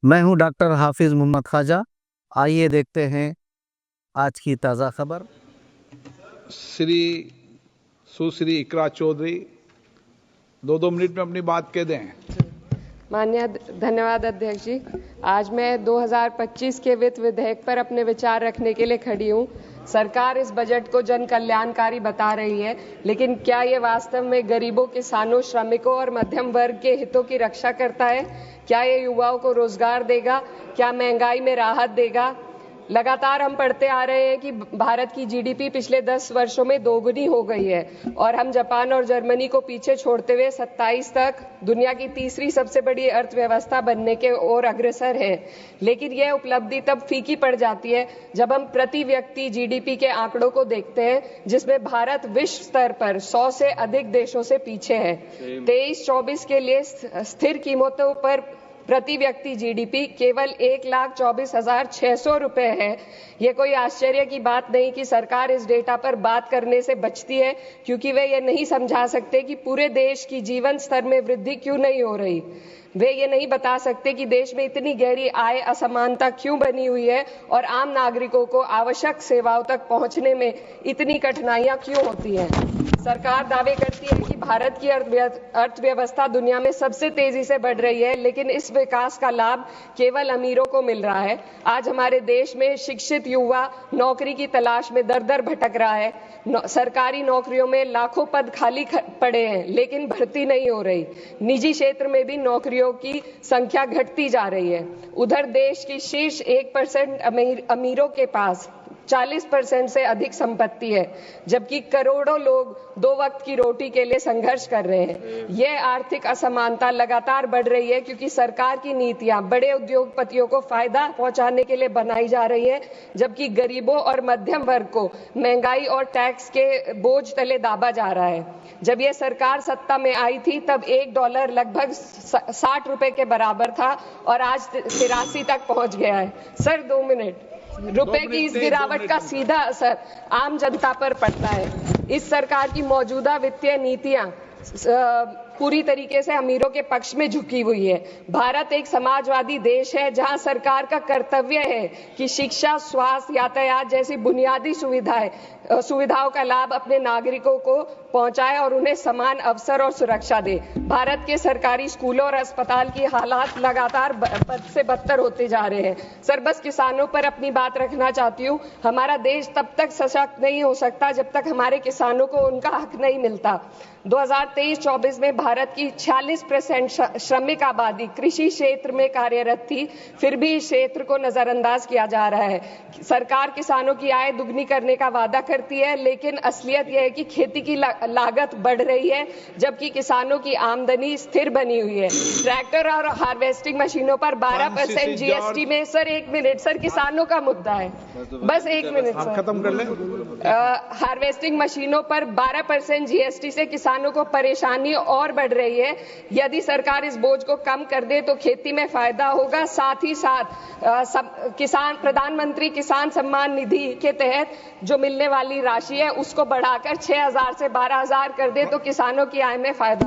मैं हूं डॉक्टर हाफिज मोहम्मद ख्वाजा। आइए देखते हैं आज की ताज़ा खबर। श्री सुश्री इकरा चौधरी 2 मिनट में अपनी बात कह दें। माननीय धन्यवाद अध्यक्ष जी। आज मैं 2025 के वित्त विधेयक पर अपने विचार रखने के लिए खड़ी हूँ। सरकार इस बजट को जन कल्याणकारी बता रही है, लेकिन क्या ये वास्तव में गरीबों, किसानों, श्रमिकों और मध्यम वर्ग के हितों की रक्षा करता है? क्या ये युवाओं को रोजगार देगा? क्या महंगाई में राहत देगा? लगातार हम पढ़ते आ रहे हैं कि भारत की जीडीपी पिछले 10 वर्षों में दोगुनी हो गई है और हम जापान और जर्मनी को पीछे छोड़ते हुए 27 तक दुनिया की तीसरी सबसे बड़ी अर्थव्यवस्था बनने के ओर अग्रसर है। लेकिन यह उपलब्धि तब फीकी पड़ जाती है जब हम प्रति व्यक्ति जीडीपी के आंकड़ों को देखते हैं, जिसमें भारत विश्व स्तर पर 100 से अधिक देशों से पीछे है। 23-24 के लिए स्थिर कीमतों पर प्रति व्यक्ति जीडीपी केवल 1,24,600 रुपए है। ये कोई आश्चर्य की बात नहीं कि सरकार इस डेटा पर बात करने से बचती है, क्योंकि वे ये नहीं समझा सकते कि पूरे देश की जीवन स्तर में वृद्धि क्यों नहीं हो रही। वे ये नहीं बता सकते कि देश में इतनी गहरी आय असमानता क्यों बनी हुई है और आम नागरिकों को आवश्यक सेवाओं तक पहुंचने में इतनी कठिनाइयां क्यों होती हैं। सरकार दावे करती है कि भारत की अर्थव्यवस्था दुनिया में सबसे तेजी से बढ़ रही है, लेकिन इस विकास का लाभ केवल अमीरों को मिल रहा है। आज हमारे देश में शिक्षित युवा नौकरी की तलाश में दर दर भटक रहा है। सरकारी नौकरियों में लाखों पद खाली पड़े हैं, लेकिन भर्ती नहीं हो रही। निजी क्षेत्र में भी नौकरियों की संख्या घटती जा रही है। उधर देश की शीर्ष 1% अमीरों के पास 40% से अधिक संपत्ति है, जबकि करोड़ों लोग 2 वक्त की रोटी के लिए संघर्ष कर रहे हैं। यह आर्थिक असमानता लगातार बढ़ रही है क्योंकि सरकार की नीतियां बड़े उद्योगपतियों को फायदा पहुंचाने के लिए बनाई जा रही है, जबकि गरीबों और मध्यम वर्ग को महंगाई और टैक्स के बोझ तले दाबा जा रहा है। जब यह सरकार सत्ता में आई थी तब $1 लगभग 60 रुपए के बराबर था और आज 83 तक पहुंच गया है। Sir 2 minute. रुपए की इस गिरावट का सीधा असर आम जनता पर पड़ता है। इस सरकार की मौजूदा वित्तीय नीतियां पूरी तरीके से अमीरों के पक्ष में झुकी हुई है। भारत एक समाजवादी देश है जहां सरकार का कर्तव्य है कि शिक्षा, स्वास्थ्य, यातायात जैसी बुनियादी सुविधाओं का लाभ अपने नागरिकों को पहुंचाए और उन्हें समान अवसर और सुरक्षा दे। भारत के सरकारी स्कूलों और अस्पताल की हालात लगातार बद से बदतर होते जा रहे हैं। सर बस किसानों पर अपनी बात रखना चाहती हूँ। हमारा देश तब तक सशक्त नहीं हो सकता जब तक हमारे किसानों को उनका हक नहीं मिलता। 2023-24 में भारत की 46% श्रमिक आबादी कृषि क्षेत्र में कार्यरत थी, फिर भी इस क्षेत्र को नजरअंदाज किया जा रहा है। सरकार किसानों की आय दुगनी करने का वादा करती है, लेकिन असलियत यह है कि खेती की लागत बढ़ रही है, जबकि किसानों की आमदनी स्थिर बनी हुई है। ट्रैक्टर और हार्वेस्टिंग मशीनों पर 12% जीएसटी में सर 1 मिनट सर, किसानों का मुद्दा है, बस 1 मिनट सर, खत्म कर लें। हार्वेस्टिंग मशीनों पर 12% जीएसटी से किसानों को परेशानी और बढ़ रही है। यदि सरकार इस बोझ को कम कर दे तो खेती में फायदा होगा। साथ ही साथ किसान प्रधानमंत्री किसान सम्मान निधि के तहत जो मिलने वाली राशि है उसको बढ़ाकर 6,000 से 12,000 कर दे तो किसानों की आय में फायदा